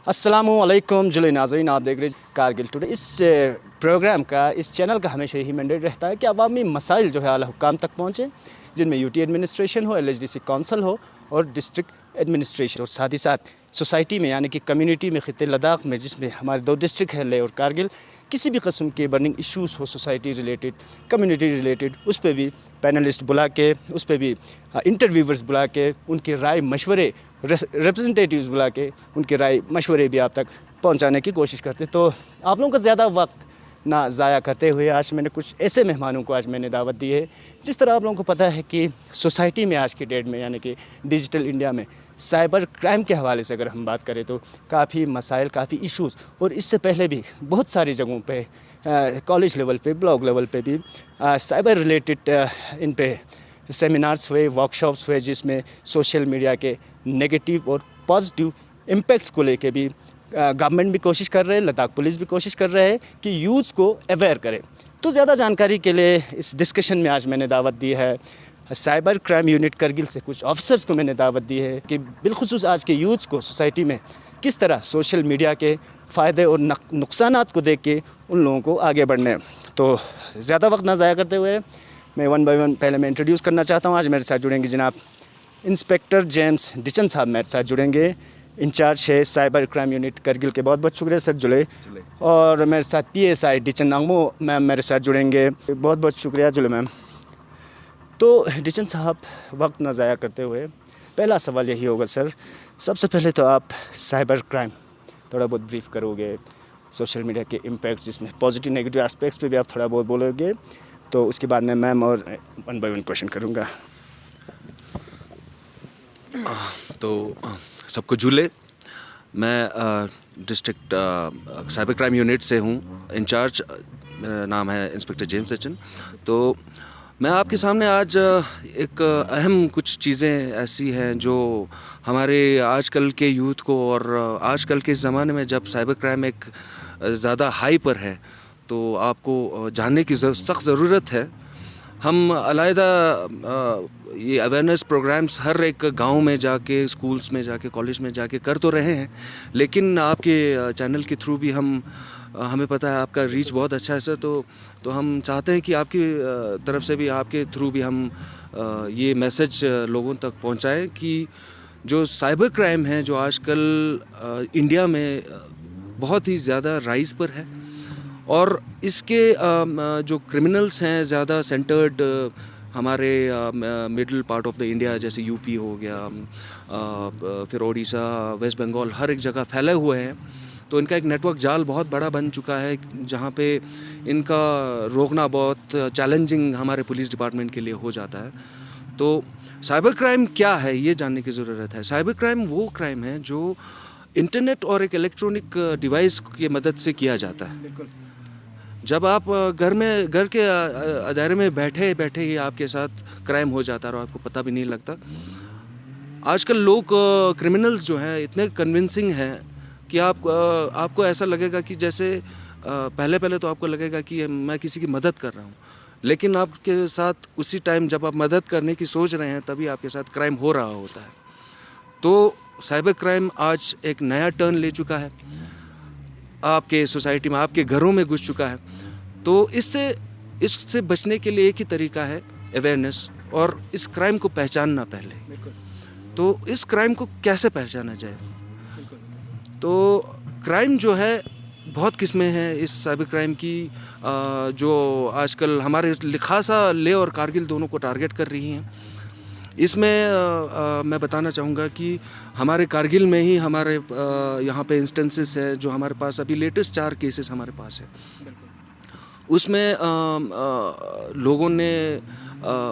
अस्सलामुअलैकुम जुले नाज़रीन, आप देख रहे हैं कारगिल टुडे। इस प्रोग्राम का, इस चैनल का हमेशा यही मैंडेट रहता है कि अवामी मसाइल जो है आला हुक्काम तक पहुँचें, जिनमें यूटी एडमिनिस्ट्रेशन हो, एलएचडीसी काउंसिल हो और डिस्ट्रिक्ट एडमिनिस्ट्रेशन, और साथ ही साथ सोसाइटी में यानी कि कम्युनिटी में, ख़ित्ते लद्दाख में, जिसमें हमारे 2 डिस्ट्रिक्ट है लेह और कारगिल, किसी भी किस्म के बर्निंग इश्यूज़ हो सोसाइटी रिलेटेड, कम्युनिटी रिलेटेड, उस पर भी पैनलिस्ट बुला के, उस पर भी इंटरव्यूवर्स बुला के, उनके राय मशवरे, रिप्रेजेंटेटिव्स बुला के उनके राय मशवरे भी आप तक पहुंचाने की कोशिश करते। तो आप लोगों का ज़्यादा वक्त ना ज़ाया करते हुए आज मैंने कुछ ऐसे मेहमानों को आज मैंने दावत दी है, जिस तरह आप लोगों को पता है कि सोसाइटी में आज की डेट में यानी कि डिजिटल इंडिया में साइबर क्राइम के हवाले से अगर हम बात करें तो काफ़ी मसाइल, काफ़ी इश्यूज़, और इससे पहले भी बहुत सारी जगहों पे कॉलेज लेवल पे, ब्लॉक लेवल पे भी साइबर रिलेटेड इन पे सेमिनार्स हुए, वर्कशॉप्स हुए, जिसमें सोशल मीडिया के नेगेटिव और पॉजिटिव इम्पैक्ट्स को लेके भी गवर्नमेंट भी कोशिश कर रहे हैं, लद्दाख पुलिस भी कोशिश कर रहे हैं कि यूथ को अवेयर करें। तो ज़्यादा जानकारी के लिए इस डिस्कशन में आज मैंने दावत दी है साइबर क्राइम यूनिट करगिल से कुछ ऑफिसर्स को मैंने दावत दी है कि बिलखुसूस आज के यूथ्स को सोसाइटी में किस तरह सोशल मीडिया के फ़ायदे और नुकसानात को देख के उन लोगों को आगे बढ़ने। तो ज़्यादा वक्त ना ज़ाया करते हुए मैं वन बाय वन पहले मैं इंट्रोड्यूस करना चाहता हूँ। आज मेरे साथ जुड़ेंगे जनाब इंस्पेक्टर जेम्स डिचन साहब, मेरे साथ जुड़ेंगे, इंचार्ज है साइबर क्राइम यूनिट करगिल के। बहुत बहुत शुक्रिया सर जुड़े। और मेरे साथ पीएसआई डिचन नांगमो मैम मेरे साथ जुड़ेंगे। बहुत बहुत शुक्रिया जुड़े मैम। तो डिचन साहब, वक्त ना ज़ाया करते हुए पहला सवाल यही होगा सर, सबसे पहले तो आप साइबर क्राइम थोड़ा बहुत ब्रीफ करोगे, सोशल मीडिया के इम्पैक्ट, जिसमें पॉजिटिव नेगेटिव एस्पेक्ट्स पे भी आप थोड़ा बहुत बोलोगे, तो उसके बाद मैं मैम और वन बाय वन क्वेश्चन करूँगा। तो सबको जुले, मैं डिस्ट्रिक्ट साइबर क्राइम यूनिट से हूँ, इंचार्ज, मेरा नाम है इंस्पेक्टर जेम्स डिचन। तो मैं आपके सामने आज एक अहम कुछ चीज़ें ऐसी हैं जो हमारे आजकल के यूथ को, और आजकल के ज़माने में जब साइबर क्राइम एक ज़्यादा हाई पर है, तो आपको जानने की सख्त ज़रूरत है। हम अलहदा ये अवेयरनेस प्रोग्राम्स हर एक गांव में जाके, स्कूल्स में जाके, कॉलेज में जाके कर तो रहे हैं, लेकिन आपके चैनल के थ्रू भी हमें पता है आपका रीच बहुत अच्छा है सर। तो हम चाहते हैं कि आपकी तरफ से भी, आपके थ्रू भी हम ये मैसेज लोगों तक पहुंचाएं कि जो साइबर क्राइम है, जो आजकल इंडिया में बहुत ही ज़्यादा राइज पर है, और इसके जो क्रिमिनल्स हैं ज़्यादा सेंटर्ड हमारे middle part of the India, जैसे यूपी हो गया, फिर ओडिशा, वेस्ट बंगाल, हर एक जगह फैले हुए हैं। तो इनका एक नेटवर्क जाल बहुत बड़ा बन चुका है, जहाँ पे इनका रोकना बहुत चैलेंजिंग हमारे पुलिस डिपार्टमेंट के लिए हो जाता है। तो साइबर क्राइम क्या है, ये जानने की ज़रूरत है। साइबर क्राइम वो क्राइम है जो इंटरनेट और एक इलेक्ट्रॉनिक डिवाइस की मदद से किया जाता है। जब आप घर के दायरे में बैठे बैठे ही आपके साथ क्राइम हो जाता है और आपको पता भी नहीं लगता। आजकल लोग, क्रिमिनल्स जो हैं, इतने कन्विंसिंग हैं कि आपको ऐसा लगेगा कि जैसे पहले तो आपको लगेगा कि मैं किसी की मदद कर रहा हूँ, लेकिन आपके साथ उसी टाइम जब आप मदद करने की सोच रहे हैं, तभी आपके साथ क्राइम हो रहा होता है। तो साइबर क्राइम आज एक नया टर्न ले चुका है, आपके सोसाइटी में, आपके घरों में घुस चुका है। तो इससे बचने के लिए एक ही तरीका है, अवेयरनेस, और इस क्राइम को पहचानना पहले। तो इस क्राइम को कैसे पहचाना जाए? तो क्राइम जो है, बहुत किस्में हैं इस साइबर क्राइम की, जो आजकल हमारे खासा लेह और कारगिल दोनों को टारगेट कर रही हैं। इसमें मैं बताना चाहूँगा कि हमारे कारगिल में ही हमारे यहाँ पे इंस्टेंसेस है, जो हमारे पास अभी लेटेस्ट 4 केसेस हमारे पास है। उसमें लोगों ने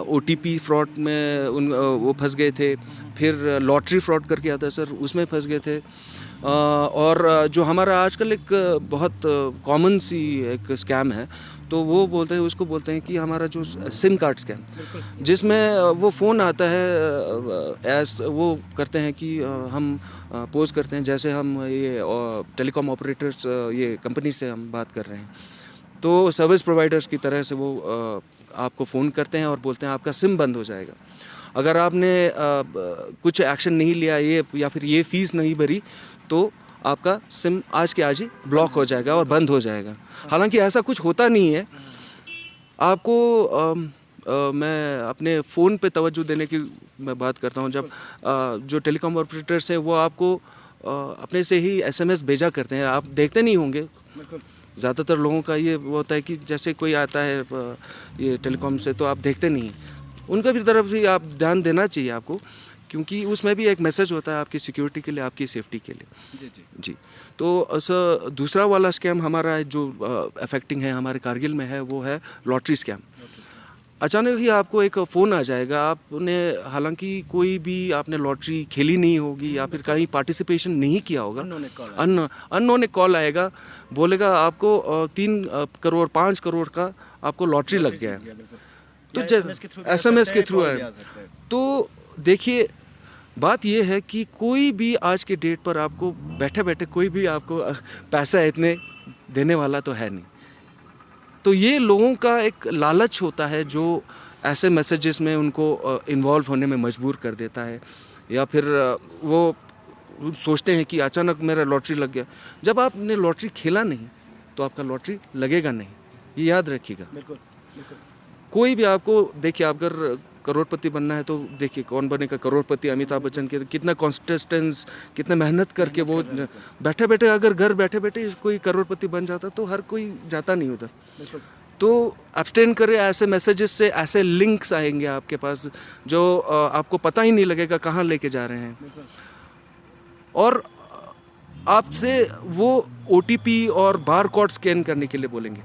OTP फ्रॉड में वो फंस गए थे, फिर लॉटरी फ्रॉड करके आता है सर, उसमें फंस गए थे। और जो हमारा आजकल एक बहुत कॉमन सी एक स्कैम है, तो वो उसको बोलते हैं कि हमारा जो सिम कार्ड स्कैम, जिसमें वो फ़ोन आता है, वो करते हैं कि हम पोज करते हैं जैसे हम ये टेलीकॉम ऑपरेटर्स, ये कंपनी से हम बात कर रहे हैं, तो सर्विस प्रोवाइडर्स की तरह से वो आपको फ़ोन करते हैं और बोलते हैं आपका सिम बंद हो जाएगा। अगर आपने कुछ एक्शन नहीं लिया, ये या फिर ये फ़ीस नहीं भरी, तो आपका सिम आज के आज ही ब्लॉक हो जाएगा और बंद हो जाएगा। हालांकि ऐसा कुछ होता नहीं है। आपको मैं अपने फ़ोन पे तवज्जो देने की मैं बात करता हूँ। जब जो टेलीकॉम ऑपरेटर्स हैं वो आपको अपने से ही एसएमएस भेजा करते हैं, आप देखते नहीं होंगे। ज़्यादातर लोगों का ये वो होता है कि जैसे कोई आता है ये टेलीकॉम से तो आप देखते नहीं। उनका भी तरफ भी आप ध्यान देना चाहिए आपको, क्योंकि उसमें भी एक मैसेज होता है आपकी सिक्योरिटी के लिए, आपकी सेफ्टी के लिए। जी। तो सर दूसरा वाला स्कैम हमारा जो अफेक्टिंग है हमारे कारगिल में है वो है लॉटरी स्कैम। अचानक ही आपको एक फ़ोन आ जाएगा, आपने हालांकि कोई भी आपने लॉटरी खेली नहीं होगी या फिर कहीं पार्टिसिपेशन नहीं किया होगा, अननोन एक कॉल आएगा, बोलेगा आपको 3 करोड़ 5 करोड़ का आपको लॉटरी लग गया है। तो एसएमएस के थ्रू है। तो देखिए बात ये है कि कोई भी आज के डेट पर आपको बैठे बैठे कोई भी आपको पैसा इतने देने वाला तो है नहीं। तो ये लोगों का एक लालच होता है जो ऐसे मैसेजेस में उनको इन्वॉल्व होने में मजबूर कर देता है, या फिर वो सोचते हैं कि अचानक मेरा लॉटरी लग गया। जब आपने लॉटरी खेला नहीं तो आपका लॉटरी लगेगा नहीं, ये याद रखिएगा। बिल्कुल। कोई भी आपको देखिए, अगर करोड़पति बनना है तो देखिए कौन बनेगा करोड़पति, अमिताभ बच्चन के कितना कॉन्सिस्टेंस, कितना मेहनत करके वो बैठे बैठे, अगर घर बैठे बैठे कोई करोड़पति बन जाता तो हर कोई जाता नहीं उधर। तो एब्सटेन करें ऐसे मैसेजेस से, ऐसे लिंक्स आएंगे आपके पास जो आपको पता ही नहीं लगेगा कहाँ लेके जा रहे हैं, और आपसे वो OTP और बार कोड स्कैन करने के लिए बोलेंगे,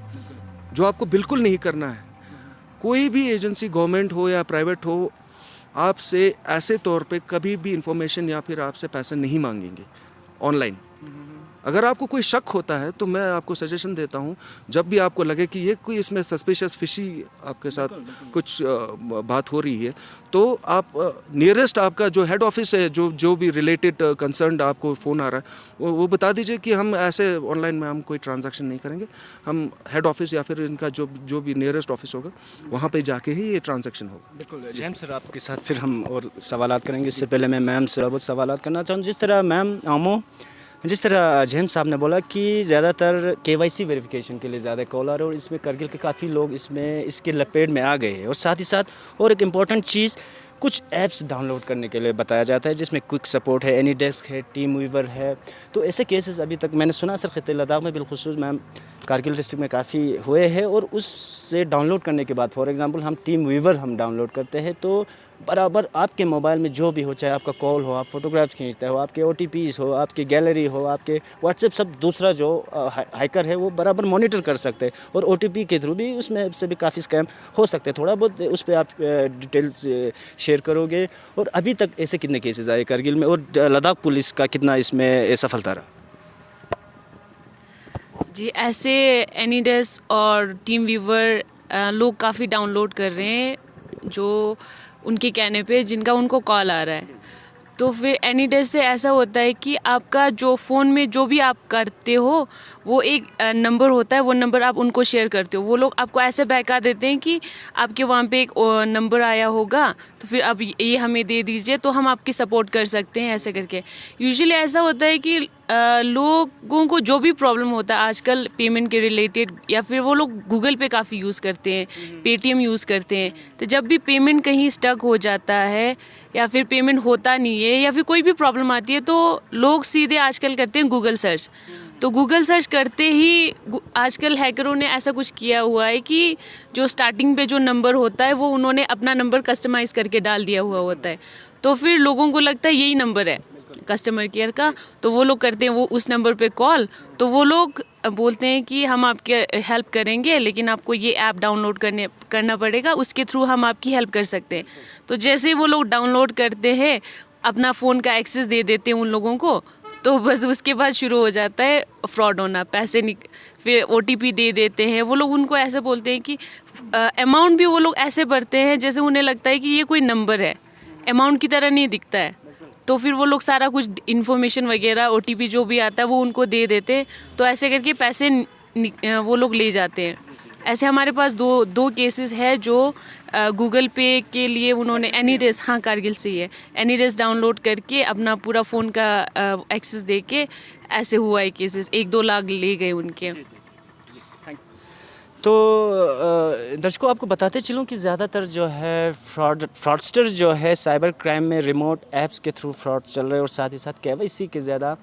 जो आपको बिल्कुल नहीं करना है। कोई भी एजेंसी गवर्नमेंट हो या प्राइवेट हो आपसे ऐसे तौर पे कभी भी इंफॉर्मेशन या फिर आपसे पैसे नहीं मांगेंगे ऑनलाइन। अगर आपको कोई शक होता है तो मैं आपको सजेशन देता हूँ, जब भी आपको लगे कि ये कोई इसमें सस्पिशियस फिशी आपके साथ कुछ बात हो रही है, तो आप नियरेस्ट आपका जो हेड ऑफिस है, जो भी रिलेटेड कंसर्न आपको फ़ोन आ रहा है, वो बता दीजिए कि हम ऐसे ऑनलाइन में हम कोई ट्रांजैक्शन नहीं करेंगे, हम हेड ऑफिस या फिर इनका जो भी नियरेस्ट ऑफिस होगा वहाँ पे जाके ही ये ट्रांजैक्शन होगा। बिल्कुल जैम सर, आपके साथ फिर हम और सवालात करेंगे। इससे पहले मैं मैम से बहुत सवालात करना चाहूँ। जिस तरह मैम जिस तरह जैम साहब ने बोला कि ज़्यादातर KYC वेरिफिकेशन के लिए ज़्यादा कॉल आ रहे हैं, और इसमें करगिल के काफ़ी लोग इसके लपेट में आ गए हैं। और साथ ही साथ और एक इम्पॉर्टेंट चीज़, कुछ ऐप्स डाउनलोड करने के लिए बताया जाता है जिसमें क्विक सपोर्ट है, एनीडेस्क है, टीम वीवर है। तो ऐसे केसेस अभी तक मैंने सुना सर खित्ते लद्दाख में बिलखुसूस मैम कारगिल डिस्ट्रिक्ट में काफ़ी हुए हैं। और उससे डाउनलोड करने के बाद फॉर एग्जांपल हम टीम वीवर हम डाउनलोड करते हैं तो बराबर आपके मोबाइल में जो भी हो, चाहे आपका कॉल हो, आप फोटोग्राफ्स खींचते हो, आपके OTPs हो, आपकी गैलरी हो, आपके व्हाट्सएप, सब दूसरा जो हैकर है वो बराबर मॉनिटर कर सकते हैं। और OTP के थ्रू भी उसमें से भी काफ़ी स्कैम हो सकते हैं। थोड़ा बहुत उस पर आप डिटेल्स शेयर करोगे। और अभी तक ऐसे कितने केसेस आए कारगिल में, और लद्दाख पुलिस का कितना इसमें सफलता रहा? जी, ऐसे एनीडेस्क और टीम वीवर लोग काफ़ी डाउनलोड कर रहे हैं जो उनके कहने पे, जिनका उनको कॉल आ रहा है। तो फिर एनीडेस्क से ऐसा होता है कि आपका जो फ़ोन में जो भी आप करते हो वो एक नंबर होता है, वो नंबर आप उनको शेयर करते हो। वो लोग आपको ऐसे बहका देते हैं कि आपके वहाँ पे एक नंबर आया होगा तो फिर आप ये हमें दे दीजिए तो हम आपकी सपोर्ट कर सकते हैं, ऐसे करके। यूजुअली ऐसा होता है कि लोगों को जो भी प्रॉब्लम होता है आजकल पेमेंट के रिलेटेड, या फिर वो लोग गूगल पे काफ़ी यूज़ करते हैं, पेटीएम यूज़ करते हैं। तो जब भी पेमेंट कहीं स्टक हो जाता है या फिर पेमेंट होता नहीं है या फिर कोई भी प्रॉब्लम आती है तो लोग सीधे आजकल करते हैं गूगल सर्च। तो गूगल सर्च करते ही आजकल हैकरों ने ऐसा कुछ किया हुआ है कि जो स्टार्टिंग पे जो नंबर होता है वो उन्होंने अपना नंबर कस्टमाइज़ करके डाल दिया हुआ होता है। तो फिर लोगों को लगता है यही नंबर है कस्टमर केयर का, तो वो लोग करते हैं वो उस नंबर पे कॉल। तो वो लोग बोलते हैं कि हम आपके हेल्प करेंगे, लेकिन आपको ये ऐप डाउनलोड करना पड़ेगा, उसके थ्रू हम आपकी हेल्प कर सकते हैं। तो जैसे ही वो लोग डाउनलोड करते हैं, अपना फ़ोन का एक्सेस दे देते हैं उन लोगों को, तो बस उसके बाद शुरू हो जाता है फ्रॉड होना। पैसे फिर OTP दे देते हैं वो लोग, उनको ऐसे बोलते हैं कि अमाउंट भी वो लोग ऐसे भरते हैं जैसे उन्हें लगता है कि ये कोई नंबर है, अमाउंट की तरह नहीं दिखता है। तो फिर वो लोग सारा कुछ इन्फॉर्मेशन वगैरह OTP जो भी आता है वो उनको दे देते हैं। तो ऐसे करके पैसे वो लोग ले जाते हैं। ऐसे हमारे पास दो केसेस है जो गूगल पे के लिए उन्होंने एनीडेस, हाँ कारगिल से ही है, एनीडेस डाउनलोड करके अपना पूरा फ़ोन का एक्सेस दे के ऐसे हुआ है केसेस, 1-2 लाख ले गए उनके। तो दर्शकों आपको बताते चलूँ कि ज़्यादातर जो है फ्रॉडस्टर जो है साइबर क्राइम में रिमोट ऐप्स के थ्रू फ्रॉड चल रहे हैं और साथ ही साथ केवाईसी के ज़्यादा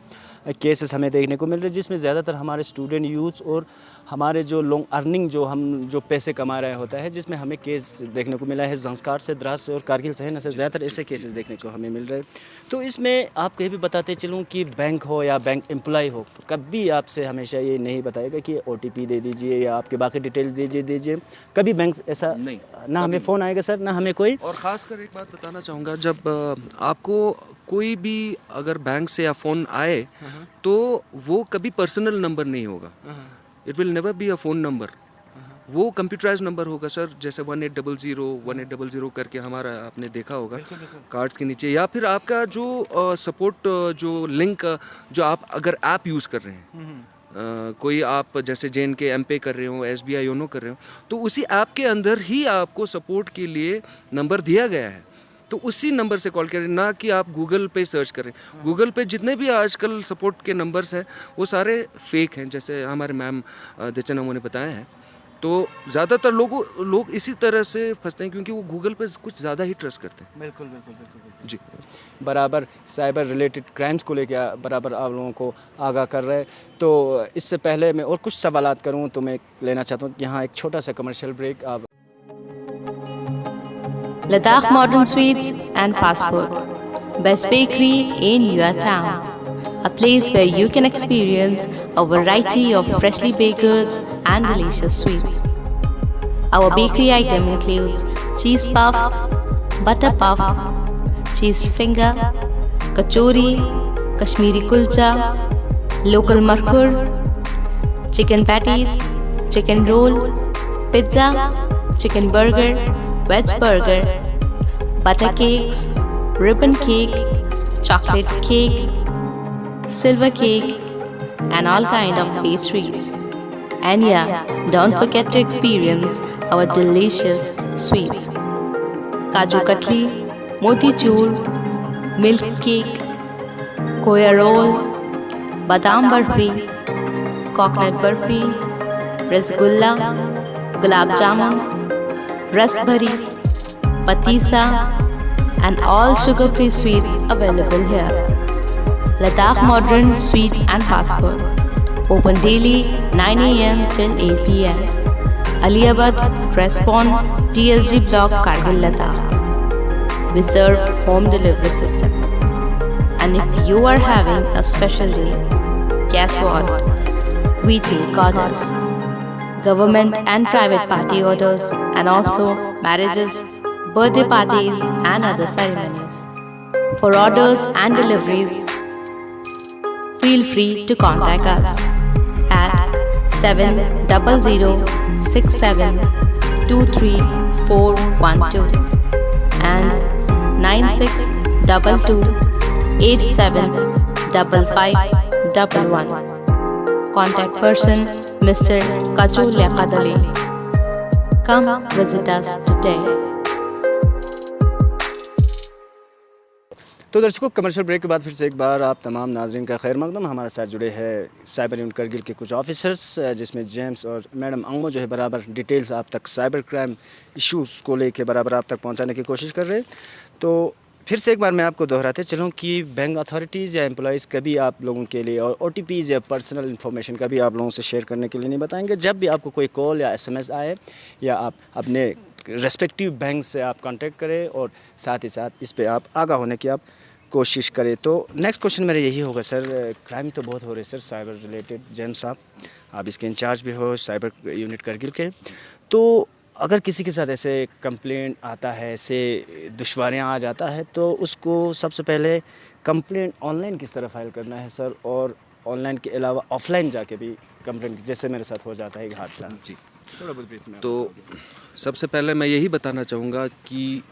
केसेस हमें देखने को मिल रहे हैं, जिसमें ज़्यादातर हमारे स्टूडेंट यूथ और हमारे जो लॉन्ग अर्निंग जो पैसे कमा रहे होता है, जिसमें हमें केस देखने को मिला है ज़ंस्कार से, द्रास से और कारगिल से है ना सर, ज़्यादातर ऐसे केसेस देखने को हमें मिल रहे हैं। तो इसमें आपको ये भी बताते चलूँ कि बैंक हो या बैंक एम्प्लॉय हो, कभी आपसे हमेशा ये नहीं बताएगा कि OTP दे दीजिए या आपके बाकी डिटेल्स दीजिए। कभी बैंक ऐसा नहीं, ना हमें फ़ोन आएगा सर, ना हमें कोई। और ख़ासकर एक बात बताना चाहूँगा, जब आपको कोई भी अगर बैंक से या फ़ोन आए तो वो कभी पर्सनल नंबर नहीं होगा, it will never be a phone number, वो कंप्यूटराइज नंबर होगा सर, जैसे 1800 करके हमारा आपने देखा होगा कार्ड्स के नीचे, या फिर आपका जो सपोर्ट जो लिंक जो आप अगर ऐप यूज़ कर रहे हैं, कोई आप जैसे JNK M-Pay कर रहे हो, SBI योनो कर रहे हो, तो उसी ऐप के अंदर ही आपको सपोर्ट के लिए नंबर दिया गया है, तो उसी नंबर से कॉल करें, ना कि आप गूगल पे सर्च करें। गूगल पे जितने भी आजकल सपोर्ट के नंबर्स हैं वो सारे फेक हैं, जैसे हमारे मैम देचन ने बताया है। तो ज़्यादातर लोग इसी तरह से फंसते हैं क्योंकि वो गूगल पे कुछ ज़्यादा ही ट्रस्ट करते हैं। बिल्कुल जी, बराबर साइबर रिलेटेड क्राइम्स को लेकर बराबर आप लोगों को आगाह कर रहे हैं। तो इससे पहले मैं और कुछ सवालात करूं तो मैं लेना चाहता हूं, यहाँ एक छोटा सा कमर्शियल ब्रेक। आप Ladakh Modern Sweets and Fast Food, best bakery in your town. A place where you can experience a variety of freshly baked goods and delicious sweets. Our bakery item includes cheese puff, butter puff, cheese finger, kachori, Kashmiri kulcha, local markur, chicken patties, chicken roll, pizza, chicken burger, veg burger, butter cakes, ribbon cake, chocolate cake, silver cake, and all kind of pastries. And yeah, don't forget to experience our delicious sweets. Kaju katli, moti choor, milk cake, koya roll, badam barfi, coconut barfi, rasgulla, gulab jamun, rasbari, patisa, and all sugar-free sweets available here. Ladakh Modern Sweet and Fast Food. Open daily 9 a.m. till 8 p.m. Aliabad, Respond, TSG Block, Kargil, Ladakh. We serve home delivery system. And if you are having a special day, guess what? We take orders. Government and private party orders, and also marriages, birthday parties and other ceremonies. For orders and deliveries, feel free to contact us at 70067234412 and 9622875511. Contact person Mr. Kachul Yakadali. Come visit us today. तो दर्शकों, commercial break के बाद फिर से एक बार आप तमाम नाज़रीन का खैर मकदम। हमारे साथ जुड़े हैं साइबर यूनिट करगिल के कुछ ऑफिसर्स, जिसमें जेम्स और मैडम अंगो जो है बराबर डिटेल्स आप तक साइबर क्राइम इश्यूज़ को लेके बराबर आप तक पहुंचाने की कोशिश कर रहे हैं। तो फिर से एक बार मैं आपको दोहराते चलूँ कि बैंक अथॉरिटीज़ या एम्प्लॉयज़ कभी आप लोगों के लिए और OTPs या पर्सनल इन्फॉर्मेशन कभी आप लोगों से शेयर करने के लिए नहीं बताएंगे। जब भी आपको कोई कॉल या SMS आए या आप अपने रेस्पेक्टिव बैंक से आप कांटेक्ट करें और साथ ही साथ इस पर आप आगाह होने की आप कोशिश करें। तो नेक्स्ट क्वेश्चन मेरा यही होगा सर, क्राइम तो बहुत हो रहे सर साइबर रिलेटेड। जेम्स साहब, आप इसके इंचार्ज भी हो साइबर यूनिट करगिल के, तो अगर किसी के साथ ऐसे कंप्लेंट आता है, ऐसे दुश्वारियाँ आ जाता है, तो उसको सबसे पहले कंप्लेंट ऑनलाइन किस तरह फाइल करना है सर, और ऑनलाइन के अलावा ऑफलाइन जाके भी कंप्लेंट, जैसे मेरे साथ हो जाता है एक हादसा। जी, थोड़ा बहुत ब्रीफ में। तो सबसे पहले मैं यही बताना चाहूँगा कि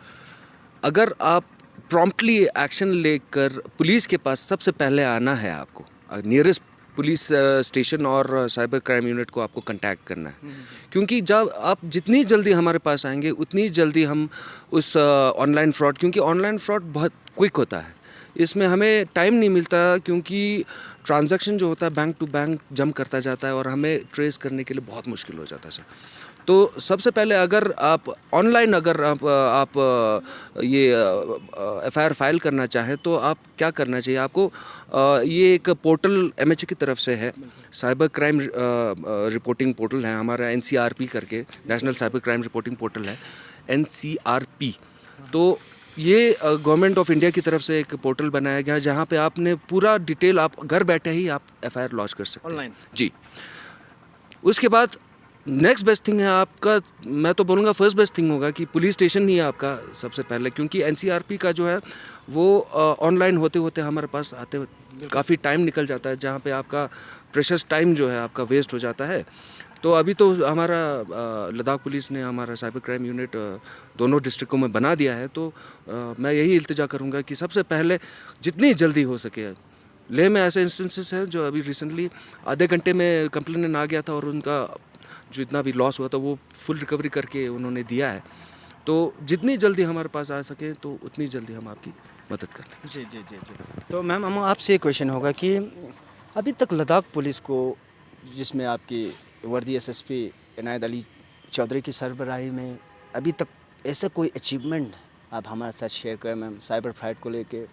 अगर आप प्रॉम्प्टली एक्शन लेकर पुलिस के पास सबसे पहले आना है, आपको नियरेस्ट पुलिस स्टेशन और साइबर क्राइम यूनिट को आपको कांटेक्ट करना है, क्योंकि जब आप जितनी जल्दी हमारे पास आएंगे उतनी जल्दी हम उस ऑनलाइन फ्रॉड, क्योंकि ऑनलाइन फ्रॉड बहुत क्विक होता है, इसमें हमें टाइम नहीं मिलता, क्योंकि ट्रांजैक्शन जो होता है बैंक टू बैंक जंप करता जाता है और हमें ट्रेस करने के लिए बहुत मुश्किल हो जाता है सर। तो सबसे पहले अगर आप ऑनलाइन अगर आप ये एफआईआर फाइल करना चाहें तो आप क्या करना चाहिए आपको, ये एक पोर्टल एमएचए की तरफ से है, साइबर क्राइम रिपोर्टिंग पोर्टल है हमारा, एनसीआरपी करके, national cyber crime reporting portal है एनसीआरपी। तो ये गवर्नमेंट ऑफ इंडिया की तरफ से एक पोर्टल बनाया गया जहाँ पे आपने पूरा डिटेल, आप घर बैठे ही आप एफआईआर लॉन्च कर सकते हैं ऑनलाइन जी। उसके बाद नेक्स्ट बेस्ट थिंग है आपका, मैं तो बोलूँगा फर्स्ट बेस्ट थिंग होगा कि पुलिस स्टेशन ही है आपका सबसे पहले, क्योंकि एनसीआरपी का जो है वो ऑनलाइन होते होते हमारे पास आते काफ़ी टाइम निकल जाता है, जहाँ पे आपका प्रेशस टाइम जो है आपका वेस्ट हो जाता है। तो अभी तो हमारा लद्दाख पुलिस ने हमारा साइबर क्राइम यूनिट दोनों डिस्ट्रिक्टों में बना दिया है, तो मैं यही इल्तिजा करूँगा कि सबसे पहले जितनी जल्दी हो सके, लेह में ऐसे इंस्टेंसेस हैं जो अभी रिसेंटली आधे घंटे में कंप्लेनेंट आ गया था और उनका जो इतना भी लॉस हुआ था वो फुल रिकवरी करके उन्होंने दिया है। तो जितनी जल्दी हमारे पास आ सके तो उतनी जल्दी हम आपकी मदद करते हैं। जी जी जी जी। तो मैम हम आपसे एक क्वेश्चन होगा कि अभी तक लद्दाख पुलिस को, जिसमें आपकी वर्दी एसएसपी इनायत अली चौधरी की सरबराही में, अभी तक ऐसा कोई अचीवमेंट आप हमारे साथ शेयर करें मैम, साइबर फ्राइड को लेके,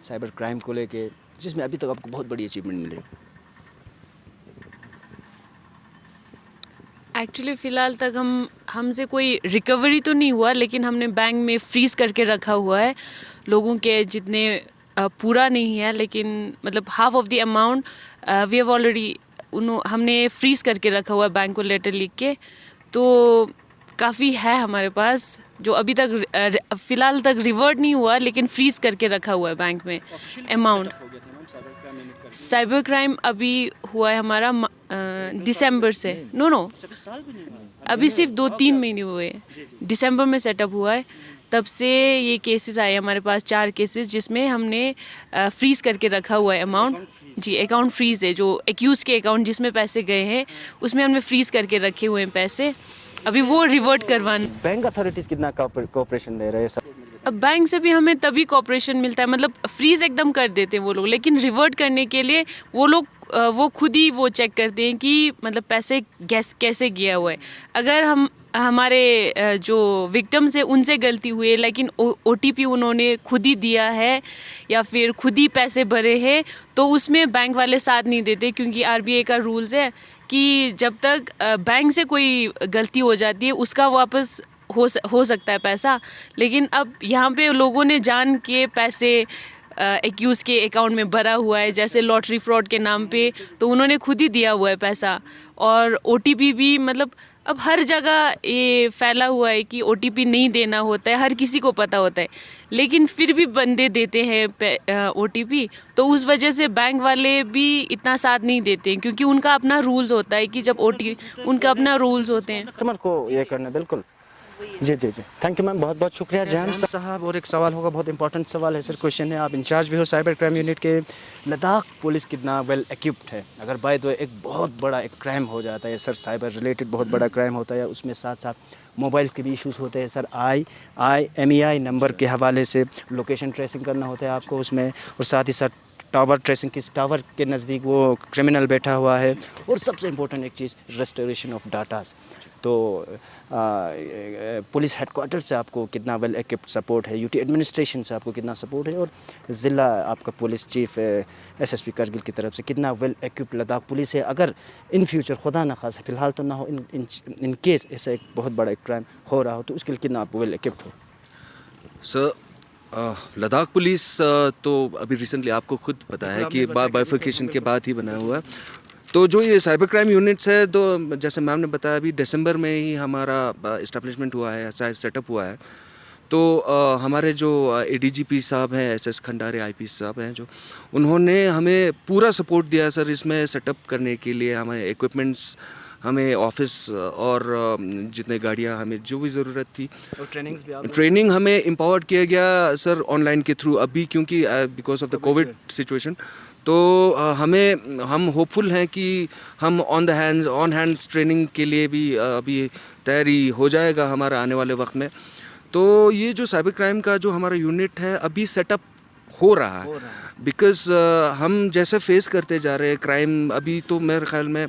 साइबर क्राइम को लेके, जिसमें अभी तक आपको बहुत बड़ी अचीवमेंट मिली? एक्चुअली फ़िलहाल तक हमसे कोई रिकवरी तो नहीं हुआ, लेकिन हमने बैंक में फ्रीज़ करके रखा हुआ है लोगों के जितने पूरा नहीं है, लेकिन मतलब half of the amount we have already हमने फ्रीज़ करके रखा हुआ है बैंक को लेटर लिख के। तो काफ़ी है हमारे पास जो अभी तक फ़िलहाल तक रिवर्ट नहीं हुआ, लेकिन फ्रीज़ करके रखा हुआ है बैंक में अमाउंट। साइबर क्राइम अभी हुआ है हमारा दिसंबर से, नो अभी सिर्फ 2-3 महीने हुए हैं, दिसंबर में सेटअप हुआ है, तब से ये केसेस आए हमारे पास 4 केसेस, जिसमें हमने फ्रीज़ करके रखा हुआ है अमाउंट। जी, अकाउंट फ्रीज़ है, जो एक्यूज़ के अकाउंट जिसमें पैसे गए हैं उसमें हमने फ्रीज़ करके रखे हुए हैं पैसे, अभी वो रिवर्ट करवाने। बैंक अथॉरिटीज़ कितना कोऑपरेशन दे रहे हैं सर? अब बैंक से भी हमें तभी कॉपरेशन मिलता है, मतलब फ्रीज़ एकदम कर देते हैं वो लोग, लेकिन रिवर्ट करने के लिए वो लोग वो खुद ही वो चेक करते हैं कि मतलब पैसे कैसे गया हुआ है। अगर हमारे जो विक्टिम्स है उनसे गलती हुई है, लेकिन ओटीपी उन्होंने खुद ही दिया है या फिर खुद ही पैसे भरे हैं, तो उसमें बैंक वाले साथ नहीं देते, क्योंकि आरबीआई का रूल्स है कि जब तक बैंक से कोई गलती हो जाती है उसका वापस हो सकता है पैसा, लेकिन अब यहाँ पे लोगों ने जान के पैसे एक्यूज़ के अकाउंट में भरा हुआ है, जैसे लॉटरी फ्रॉड के नाम पे, तो उन्होंने खुद ही दिया हुआ है पैसा। और ओटीपी भी, मतलब अब हर जगह ये फैला हुआ है कि ओटीपी नहीं देना होता है, हर किसी को पता होता है, लेकिन फिर भी बंदे देते हैं ओटीपी, तो उस वजह से बैंक वाले भी इतना साथ नहीं देते हैं, क्योंकि उनका अपना रूल्स होता है कि जब उनका अपना रूल्स होते हैं। कस्टमर को ये करना बिल्कुल। जी जी जी, थैंक यू मैम, बहुत बहुत शुक्रिया जैम साहब। और एक सवाल होगा, बहुत इंपॉर्टेंट सवाल है सर, क्वेश्चन है, आप इंचार्ज भी हो साइबर क्राइम यूनिट के, लद्दाख पुलिस कितना वेल एक्विप्ड है? अगर बाय द वे एक बहुत बड़ा एक क्राइम हो जाता है सर, साइबर रिलेटेड बहुत बड़ा क्राइम होता है, उसमें साथ साथ मोबाइल्स के भी इश्यूज़ होते हैं सर, IMEI नंबर के हवाले से लोकेशन ट्रेसिंग करना होता है आपको उसमें, और साथ ही साथ टावर ट्रेसिंग, किस टावर के नज़दीक वो क्रिमिनल बैठा हुआ है, और सबसे इम्पोर्टेंट एक चीज़ रेस्टोरेशन ऑफ डाटास। तो पुलिस हेडक्वार्टर से आपको कितना वेल इक्विप्ड सपोर्ट है, यूटी एडमिनिस्ट्रेशन से आपको कितना सपोर्ट है, और ज़िला आपका पुलिस चीफ SSP करगिल की तरफ से कितना वेल इक्विप्ड लद्दाख पुलिस है, अगर इन फ्यूचर खुदा न खासा फ़िलहाल तो ना हो, इन केस ऐसा एक बहुत बड़ा एक क्राइम हो रहा हो, तो उसके लिए कितना आप वेल इक्विप्ड हो? सर, लद्दाख पुलिस तो अभी रिसेंटली आपको खुद पता है कि बाइफर्केशन के बाद ही बनाया हुआ है। तो जो ये साइबर क्राइम यूनिट्स है, तो जैसे मैम ने बताया अभी दिसंबर में ही हमारा इस्टेब्लिशमेंट हुआ है, सेटअप हुआ है। तो हमारे जो ADGP साहब हैं, SS खंडारे IPS साहब हैं, जो उन्होंने हमें पूरा सपोर्ट दिया सर इसमें सेटअप करने के लिए, हमें इक्विपमेंट्स हमें ऑफिस और जितने गाड़ियाँ हमें जो भी ज़रूरत थी, और ट्रेनिंग्स भी आप ट्रेनिंग हमें एम्पावर्ड किया गया सर ऑनलाइन के थ्रू अभी, क्योंकि because of the Covid situation. तो हम होपफुल हैं कि हम ऑन हैंड्स ट्रेनिंग के लिए भी अभी तैयारी हो जाएगा हमारा आने वाले वक्त में। तो ये जो साइबर क्राइम का जो हमारा यूनिट है अभी सेटअप हो रहा है, बिकॉज हम जैसे फेस करते जा रहे हैं क्राइम, अभी तो मेरे ख्याल में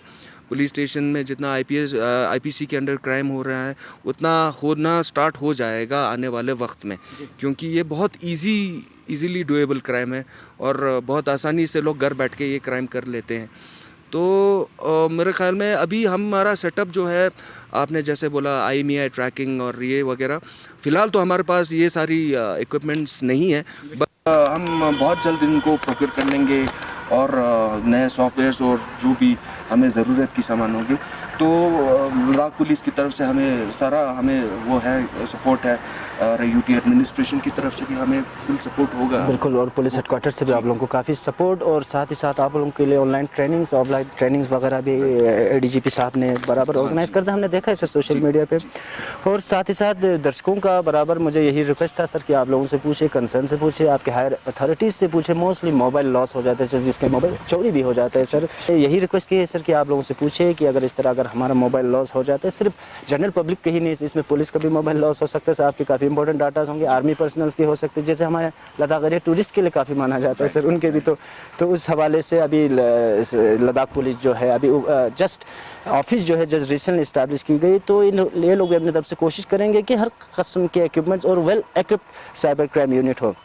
पुलिस स्टेशन में जितना आईपीसी के अंडर क्राइम हो रहा है उतना होना स्टार्ट हो जाएगा आने वाले वक्त में, क्योंकि ये बहुत इजीली डुएबल क्राइम है और बहुत आसानी से लोग घर बैठ के ये क्राइम कर लेते हैं। तो मेरे ख्याल में अभी हमारा सेटअप जो है, आपने जैसे बोला IMEI ट्रैकिंग और ये वगैरह, फ़िलहाल तो हमारे पास ये सारी इक्विपमेंट्स नहीं है, बट हम बहुत जल्द इनको प्रोक्योर कर लेंगे और नए सॉफ्टवेयर्स और जो भी हमें ज़रूरत की सामान होगी। तो लद्दाख पुलिस की तरफ से हमें वो है सपोर्ट है, और UT एडमिनिस्ट्रेशन की तरफ से भी हमें फुल सपोर्ट होगा। बिल्कुल, और पुलिस हेडक्वार्टर से भी आप लोगों को काफ़ी सपोर्ट, और साथ ही साथ आप लोगों के लिए ऑनलाइन ट्रेनिंग्स, ऑफलाइन ट्रेनिंग्स वगैरह भी ADGP साहब ने बराबर ऑर्गेनाइज करता, हमने देखा है सर सोशल मीडिया पे। और साथ ही साथ दर्शकों का बराबर मुझे यही रिक्वेस्ट था सर कि आप लोगों से पूछे, कंसर्न से पूछे, आपके हायर अथॉरिटीज़ से पूछे। मोस्टली मोबाइल लॉस हो जाता है सर, जिसके मोबाइल चोरी भी हो जाता है सर। यही रिक्वेस्ट की है सर कि आप लोगों से पूछे कि अगर इस तरह अगर हमारा मोबाइल लॉस हो जाता है, सिर्फ जनरल पब्लिक के ही नहीं, इसमें पुलिस का भी मोबाइल लॉस हो सकता है सर, आपके काफ़ी इंपॉर्टेंट डाटा होंगे, आर्मी पर्सनल्स के हो सकते हैं, जैसे हमारे लद्दाख एरिया टूरिस्ट के लिए काफ़ी माना जाता है सर, उनके भी। तो उस हवाले से अभी लद्दाख पुलिस जो है अभी जस्ट ऑफिस जो है जस्ट रिसेंटली इस्टेब्लिश की गई, तो ये लोग भी अपनी तरफ से कोशिश करेंगे कि हर किस्म के इक्विपमेंट्स और well equipped cyber crime unit हो।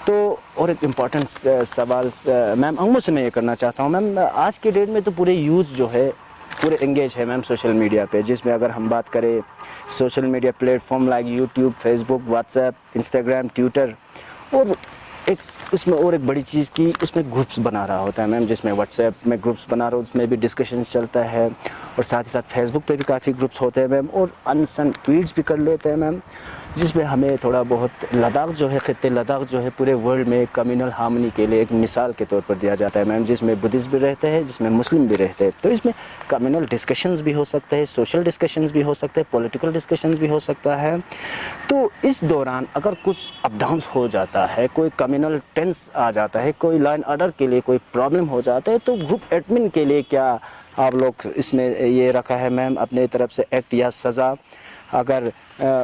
तो और एक इम्पॉर्टेंट सवाल मैम अंगमो से मैं ये करना चाहता हूँ। मैम, आज के डेट में तो पूरे यूथ जो है पूरे एंगेज है मैम सोशल मीडिया पे, जिसमें अगर हम बात करें social media platform like YouTube, Facebook, WhatsApp, Instagram, Twitter, और एक इसमें और एक बड़ी चीज़ की उसमें ग्रुप्स बना रहा होता है मैम, जिसमें व्हाट्सएप में ग्रुप्स बना रहा हो, उसमें भी डिस्कशन चलता है, और साथ ही साथ फेसबुक पे भी काफ़ी ग्रुप्स होते हैं मैम, और अनसन ट्वीट्स भी कर लेते हैं मैम, जिसमें हमें थोड़ा बहुत लद्दाख जो है, खित्ते लद्दाख जो है पूरे वर्ल्ड में कम्युनल हार्मनी के लिए एक मिसाल के तौर पर दिया जाता है मैम, जिसमें बुद्धिस्ट भी रहते हैं, जिसमें मुस्लिम भी रहते हैं। तो इसमें कम्युनल डिस्कशंस भी हो सकते हैं, सोशल डिस्कशंस भी हो सकते हैं, पॉलिटिकल डिस्कशंस भी हो सकता है। तो इस दौरान अगर कुछ अप डाउन्स हो जाता है, कोई कम्युनल टेंस आ जाता है, कोई लाइन ऑर्डर के लिए कोई प्रॉब्लम हो जाता है, तो ग्रुप एडमिन के लिए क्या आप लोग इसमें ये रखा है मैम अपने तरफ से एक्ट या सज़ा, अगर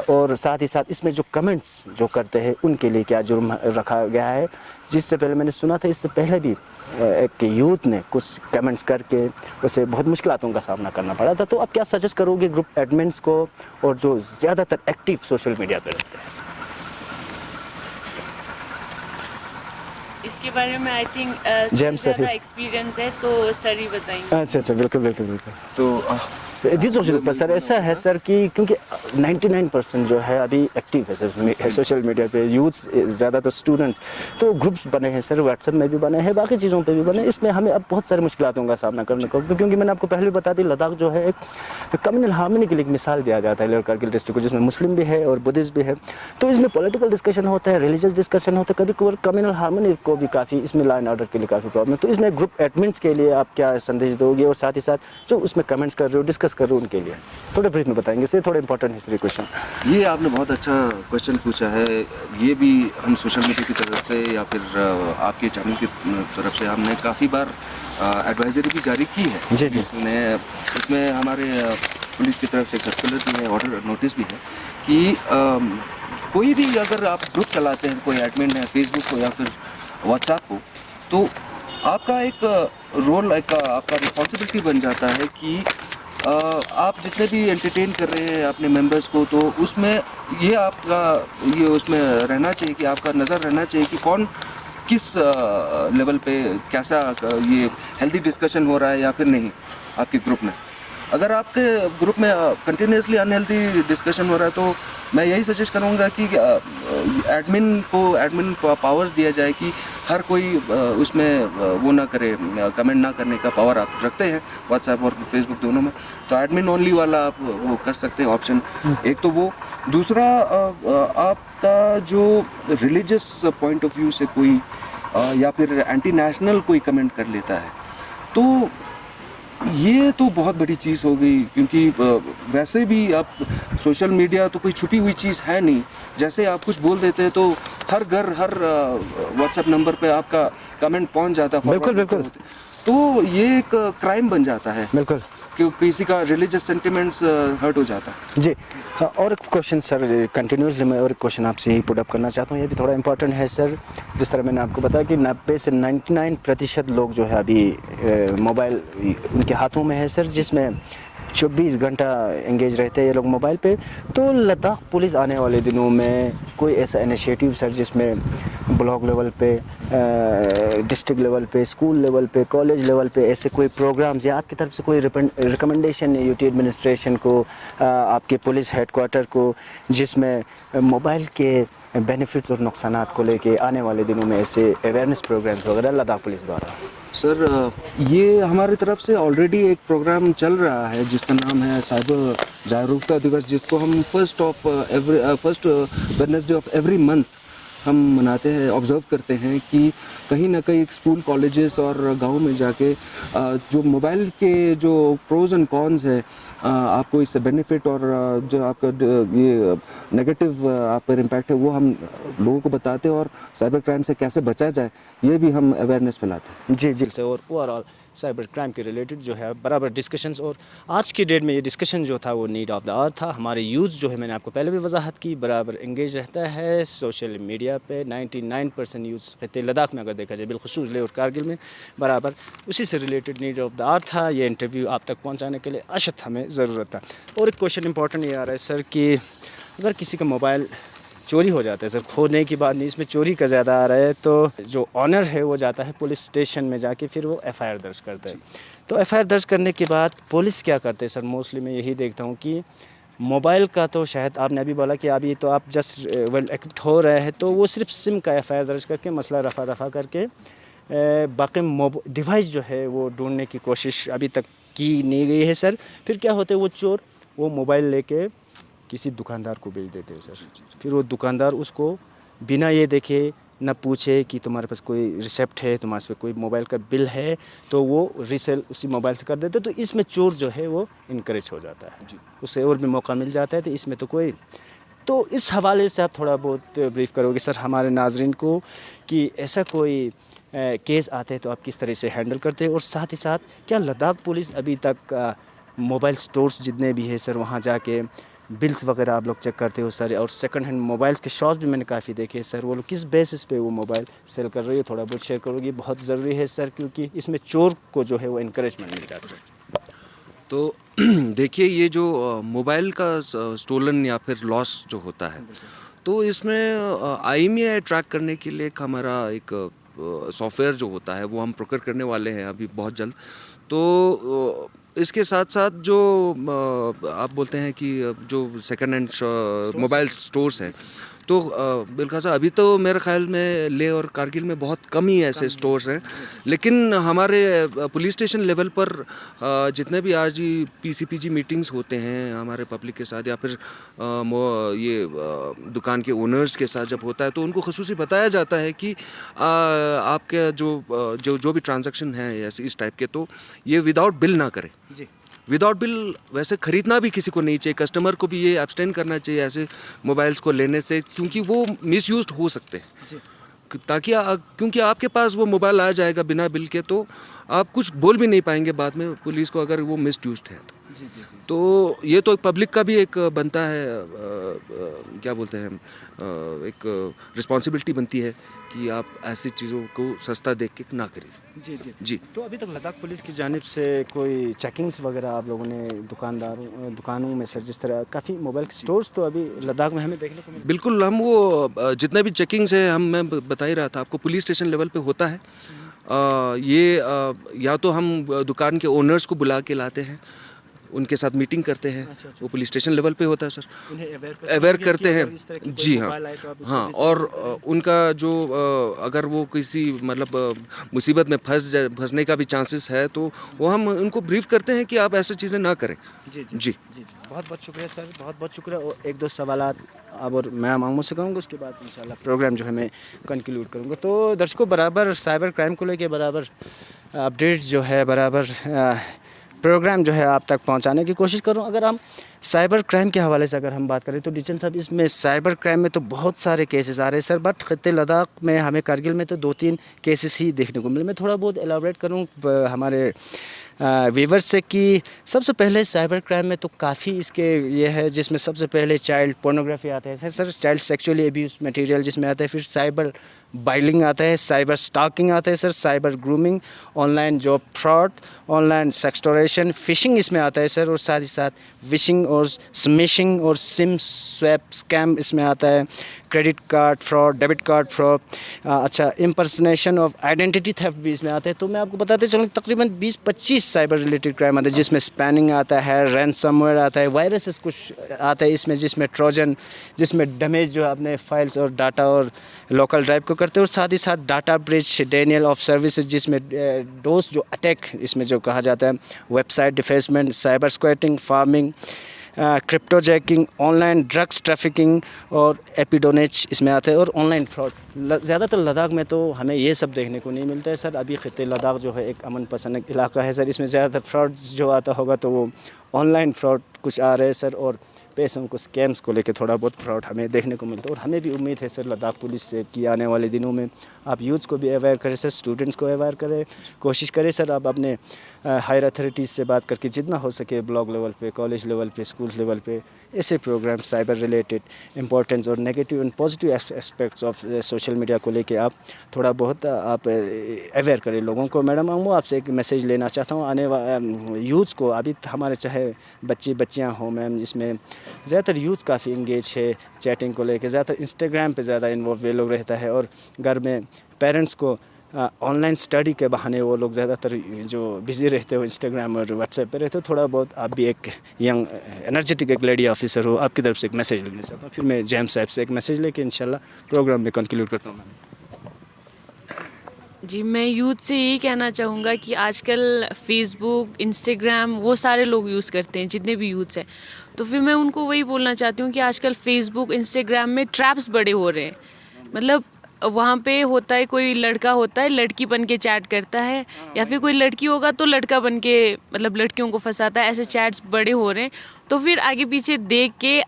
और साथ ही साथ इसमें जो कमेंट्स जो करते हैं उनके लिए क्या जुर्म रखा गया है? जिससे पहले मैंने सुना था, इससे पहले भी एक यूथ ने कुछ कमेंट्स करके उसे बहुत मुश्किलों का सामना करना पड़ा था। तो आप क्या सजेस्ट करोगे ग्रुप एडमिन्स को और जो ज़्यादातर एक्टिव सोशल मीडिया पर रहते हैं? इसके बारे में आई थिंक जेम्स सर ज़्यादा एक्सपीरियंस है, तो सर ही बताएंगे। अच्छा, बिल्कुल। तो जी सर, ऐसा है सर कि क्योंकि 99% जो है अभी एक्टिव है सर सोशल मीडिया पे, यूथ ज़्यादातर स्टूडेंट, तो ग्रुप्स बने हैं सर, व्हाट्सएप में भी बने हैं, बाकी चीज़ों पे भी बने। इसमें हमें अब बहुत सारी मुश्किलों का सामना करने को, क्योंकि मैंने आपको पहले भी बता दी, लद्दाख जो है एक कम्युनल हार्मनी के लिए एक मिसाल दिया जाता है, लेह कारगिल डिस्ट्रिक्ट को, जिसमें मुस्लिम भी है और बुद्धिस्ट भी है। तो इसमें पॉलिटिकल डिस्कशन होता है, रिलीजियस डिस्कशन होता है, कभी कभी कम्युनल हार्मनी को भी काफ़ी इसमें लाइन ऑर्डर के लिए काफ़ी प्रॉब्लम। तो इसमें ग्रुप एडमिन्स के लिए आप क्या संदेश दोगे, और साथ ही साथ जो उसमें कमेंट्स कर रहे हो, डिस्कस कर रहे हो, उनके लिए थोड़े ब्रीफ में बताएंगे? इससे थोड़ा इंपॉर्टेंट हिस्ट्री क्वेश्चन। ये आपने बहुत अच्छा क्वेश्चन पूछा है। ये भी हम सोशल मीडिया की तरफ से या फिर आपके चैनल की तरफ से हमने काफ़ी बार एडवाइजरी भी जारी की है। जी। इसमें हमारे पुलिस की तरफ से सर्कुलर भी है, ऑर्डर नोटिस भी है कि कोई भी अगर आप ग्रुप चलाते हैं, कोई एडमिन है फेसबुक को या फिर व्हाट्सएप को, तो आपका एक रोल, आपका रिस्पॉन्सिबिलिटी बन जाता है कि आप जितने भी एंटरटेन कर रहे हैं अपने मेंबर्स को, तो उसमें ये उसमें रहना चाहिए कि आपका नज़र रहना चाहिए कि कौन किस लेवल पे कैसा ये हेल्दी डिस्कशन हो रहा है या फिर नहीं आपके ग्रुप में। अगर आपके ग्रुप में कंटिन्यूसली अनहेल्दी डिस्कशन हो रहा है, तो मैं यही सजेस्ट करूँगा कि एडमिन को पावर्स दिया जाए कि हर कोई उसमें वो ना करे, कमेंट ना करने का पावर आप रखते हैं व्हाट्सएप और फेसबुक दोनों में, तो एडमिन ओनली वाला आप वो कर सकते हैं ऑप्शन। एक तो वो, दूसरा आपका जो रिलीजियस पॉइंट ऑफ व्यू से कोई या फिर एंटी नेशनल कोई कमेंट कर लेता है, तो ये तो बहुत बड़ी चीज़ हो गई, क्योंकि वैसे भी आप सोशल मीडिया तो कोई छुपी हुई चीज़ है नहीं। जैसे आप कुछ बोल देते हैं तो हर घर, हर व्हाट्सएप नंबर पे आपका कमेंट पहुंच जाता है। बिल्कुल, बिल्कुल। तो ये एक क्राइम बन जाता है बिल्कुल कि किसी का रिलीजियस सेंटिमेंट्स हर्ट हो जाता है। जी। हाँ, और एक क्वेश्चन सर, कंटिन्यूसली मैं और एक क्वेश्चन आपसे ही पुट अप करना चाहता हूँ, ये भी थोड़ा इंपॉर्टेंट है सर। जिस तरह मैंने आपको बताया कि 90 से 99% लोग जो है अभी मोबाइल उनके हाथों में है सर, जिसमें 24 घंटा एंगेज रहते हैं ये लोग मोबाइल पे। तो लद्दाख पुलिस आने वाले दिनों में कोई ऐसा इनिशिएटिव सर जिसमें ब्लॉक लेवल पे, डिस्ट्रिक्ट लेवल पे, स्कूल लेवल पे, कॉलेज लेवल पे ऐसे कोई प्रोग्राम्स या आपकी तरफ से कोई रिकमेंडेशन है यूटी एडमिनिस्ट्रेशन को, आपके पुलिस हेडक्वार्टर को, जिसमें मोबाइल के बेनिफिट्स और नुकसानात को लेके आने वाले दिनों में ऐसे अवेयरनेस प्रोग्राम्स वगैरह लद्दाख पुलिस द्वारा? सर, ये हमारी तरफ से ऑलरेडी एक प्रोग्राम चल रहा है जिसका नाम है साइबर जागरूकता दिवस, जिसको हम first Wednesday of every month हम मनाते हैं, ऑब्ज़र्व करते हैं कि कहीं ना कहीं स्कूल, कॉलेजेस और गांव में जाके जो मोबाइल के जो प्रोज एंड कॉन्स है, आपको इससे बेनिफिट और जो आपका ये नेगेटिव आप पर इम्पैक्ट है, वो हम लोगों को बताते हैं और साइबर क्राइम से कैसे बचा जाए ये भी हम अवेयरनेस फैलाते हैं। जी जी से और ओवरऑल साइबर क्राइम के रिलेटेड जो है बराबर डिस्कशंस, और आज की डेट में ये डिस्कशन जो था वो नीड ऑफ द आवर था। हमारे यूथ जो है, मैंने आपको पहले भी वजाहत की, बराबर एंगेज रहता है सोशल मीडिया पे। 99% यूथ खित्ते लद्दाख में अगर देखा जाए, बिलखुसूस लेह और कारगिल में, बराबर उसी से related need of the hour था। ये इंटरव्यू आप तक पहुँचाने के लिए अशद हमें ज़रूरत था। और एक क्वेश्चन इंपॉर्टेंट ये आ रहा है सर कि अगर किसी का मोबाइल चोरी हो जाता है सर, खोने की बात नहीं, इसमें चोरी का ज़्यादा आ रहा है, तो जो ऑनर है वो जाता है पुलिस स्टेशन में, जाके फिर वो एफआईआर दर्ज करता है। तो एफआईआर दर्ज करने के बाद पुलिस क्या करते हैं सर? मोस्टली मैं यही देखता हूँ कि मोबाइल का तो शायद आपने अभी बोला कि अभी तो आप जस्ट वेल इक्विप्ड हो रहे हैं, तो वो सिर्फ सिम का एफआईआर दर्ज करके मसला रफा दफा करके बाकी डिवाइस जो है वो ढूंढने की कोशिश अभी तक की नहीं गई है सर। फिर क्या होता है, वो चोर वो मोबाइल लेके किसी दुकानदार को बेच देते हैं सर। फिर वो दुकानदार उसको बिना ये देखे न पूछे कि तुम्हारे पास कोई रिसिप्ट है, तुम्हारे पास कोई मोबाइल का बिल है, तो वो रीसेल उसी मोबाइल से कर देते। तो इसमें चोर जो है वो इनकरेज हो जाता है, उसे और भी मौका मिल जाता है। तो इसमें तो कोई, तो इस हवाले से आप थोड़ा बहुत ब्रीफ करोगे सर हमारे नाजरीन को कि ऐसा कोई केस आते हैं तो आप किस तरह से हैंडल करते हैं? और साथ ही साथ क्या लद्दाख पुलिस अभी तक मोबाइल स्टोर्स जितने भी है सर, वहाँ जाके बिल्स वगैरह आप लोग चेक करते हो सर? और सेकंड हैंड मोबाइल्स के शॉप्स भी मैंने काफ़ी देखे सर, वो लोग किस बेसिस पे वो मोबाइल सेल कर रही हो, थोड़ा बहुत शेयर करोगे? बहुत ज़रूरी है सर, क्योंकि इसमें चोर को जो है वो इनकरेजमेंट मिल जाता है। तो देखिए, ये जो मोबाइल का स्टोलन या फिर लॉस जो होता है, तो इसमें IMEI ट्रैक करने के लिए एक हमारा एक सॉफ्टवेयर जो होता है वो हम प्रोक्योर करने वाले हैं अभी बहुत जल्द। तो इसके साथ साथ जो आप बोलते हैं कि जो सेकंड हैंड मोबाइल स्टोर्स हैं, तो बिल्कुल सर, अभी तो मेरे ख्याल में लेह और कारगिल में बहुत कम ही ऐसे स्टोर्स हैं। लेकिन हमारे पुलिस स्टेशन लेवल पर जितने भी आज PCPG मीटिंग्स होते हैं हमारे पब्लिक के साथ, या फिर ये दुकान के ओनर्स के साथ जब होता है, तो उनको खुसूसी बताया जाता है कि आपके जो भी ट्रांजैक्शन हैं ऐसे इस टाइप के, तो ये विदाउट बिल ना करें। विदाउट बिल वैसे ख़रीदना भी किसी को नहीं चाहिए, कस्टमर को भी ये एब्सटेन करना चाहिए ऐसे मोबाइल्स को लेने से, क्योंकि वो मिसयूज्ड हो सकते हैं। ताकि क्योंकि आपके पास वो मोबाइल आ जाएगा बिना बिल के, तो आप कुछ बोल भी नहीं पाएंगे बाद में पुलिस को अगर वो मिसयूज्ड है तो ये तो पब्लिक का भी एक बनता है, क्या बोलते हैं, एक रिस्पॉन्सिबिलिटी बनती है कि आप ऐसी चीज़ों को सस्ता देख के ना करें। जी। तो अभी तक लद्दाख पुलिस की जानिब से कोई चेकिंग्स वगैरह आप लोगों ने दुकानों में सर, जिस तरह काफ़ी मोबाइल स्टोर्स तो अभी लद्दाख में हमें देखने को मिले? बिल्कुल, हम वो जितने भी चेकिंग्स हैं मैं बता ही रहा था आपको, पुलिस स्टेशन लेवल पे होता है। या तो हम दुकान के ओनर्स को बुला के लाते हैं, उनके साथ मीटिंग करते हैं। वो पुलिस स्टेशन लेवल पे होता है सर, अवेयर करते हैं। जी हाँ, और उनका जो अगर वो किसी मतलब मुसीबत में फंसने का भी चांसेस है, तो वो हम उनको ब्रीफ करते हैं कि आप ऐसी चीज़ें ना करें। जी। बहुत बहुत शुक्रिया सर, बहुत बहुत शुक्रिया। और एक दो सवालात अब और मैं मामू से करूँगा, उसके बाद इंशाल्लाह प्रोग्राम जो है मैं कंक्लूड करूँगा। तो दर्शकों, बराबर साइबर क्राइम को लेके बराबर अपडेट्स जो है बराबर प्रोग्राम जो है आप तक पहुंचाने की कोशिश कर रहा हूं। अगर हम साइबर क्राइम के हवाले से अगर हम बात करें तो डिजन साहब, इसमें साइबर क्राइम में तो बहुत सारे केसेस आ रहे हैं सर, बट ख़त्ते लद्दाख में हमें कारगिल में तो 2-3 केसेस ही देखने को मिले। मैं थोड़ा बहुत एलाबरेट करूँ हमारे व्यूवर्स से कि सबसे पहले साइबर क्राइम में तो काफ़ी इसके ये है, जिसमें सबसे पहले चाइल्ड पोर्नोग्राफी आता है sir, child sexually abuse material जिसमें आता है, फिर साइबर बाइलिंग आता है, साइबर स्टॉकिंग आता है sir, cyber grooming, online job fraud, online sextortion, phishing इसमें आता है सर, और साथ ही साथ विशिंग और स्मिशिंग और सिम स्वैप स्कैम इसमें आता है, credit card fraud, debit card fraud, अच्छा इम्पर्सनेशन ऑफ आइडेंटिटी थेफ्ट भी इसमें आता है। तो मैं आपको बताते चलूँ तकरीबन 20-25 साइबर रिलेटेड क्राइम आते हैं, जिसमें स्पैनिंग आता है, रैंसमवेयर आता है, वायरसेस कुछ आता है इसमें, जिसमें ट्रोजन, जिसमें डैमेज जो है अपने फाइल्स और डाटा और लोकल ड्राइव को करते हैं, और साथ ही साथ data breach, Daniel of services, जिसमें डोज जो अटैक इसमें जो कहा जाता है, website defacement, cyber squatting, farming, crypto jacking, online drugs trafficking और एपिडोनेज इसमें आते हैं, और ऑनलाइन फ्रॉड। ज़्यादातर लद्दाख में तो हमें ये सब देखने को नहीं मिलता है सर। अभी ख़ित्ते लद्दाख जो है एक अमन पसंद इलाका है सर, इसमें ज़्यादातर फ्रॉड जो आता होगा तो वो ऑनलाइन फ्रॉड कुछ आ रहे हैं सर, और पैसों को स्कैम्स को लेके थोड़ा बहुत फ्रॉड हमें देखने को मिलता है। और हमें भी उम्मीद है सर लद्दाख पुलिस से कि आने वाले दिनों में आप यूथ्स को भी अवेयर करें सर, स्टूडेंट्स को अवेयर करें, कोशिश करें सर आप अपने हायर अथॉरिटीज़ से बात करके जितना हो सके ब्लॉक लेवल पे, कॉलेज लेवल पे, स्कूल्स लेवल पे ऐसे प्रोग्राम साइबर रिलेटेड इंपॉर्टेंस और negative and positive aspects of social media को लेके आप थोड़ा बहुत आप अवेयर करें लोगों को। मैडम मैं आपसे एक मैसेज लेना चाहता हूँ आने यूथ्स को। अभी हमारे चाहे बच्चे बच्चियाँ हों मैम, जिसमें ज़्यादातर यूथ काफ़ी इंगेज है चैटिंग को लेके, ज़्यादातर इंस्टाग्राम पे ज़्यादा इन्वॉल्व वे लोग रहता है, और घर में पेरेंट्स को ऑनलाइन स्टडी के बहाने वो लोग ज़्यादातर जो बिज़ी रहते हो इंस्टाग्राम और व्हाट्सएप पे रहते हो। थोड़ा बहुत आप भी एक यंग एनर्जेटिक एक लेडी ऑफिसर हो, आपकी तरफ से एक मैसेज लेना चाहता हूँ, फिर मैं जेम्स साहब से एक मैसेज लेके इंशाल्लाह प्रोग्राम में कंक्लूड करता हूँ। जी, मैं यूथ से यही कहना चाहूँगा कि आजकल फ़ेसबुक, इंस्टाग्राम वो सारे लोग यूज़ करते हैं, जितने भी यूथ्स हैं। तो फिर मैं उनको वही बोलना चाहती हूँ कि आजकल फ़ेसबुक, इंस्टाग्राम में ट्रैप्स बड़े हो रहे हैं। मतलब वहाँ पे होता है, कोई लड़का होता है लड़की बन के चैट करता है, या फिर कोई लड़की होगा तो लड़का बन के मतलब लड़कियों को फंसाता है। ऐसे चैट्स बड़े हो रहे हैं, तो फिर आगे पीछे देख के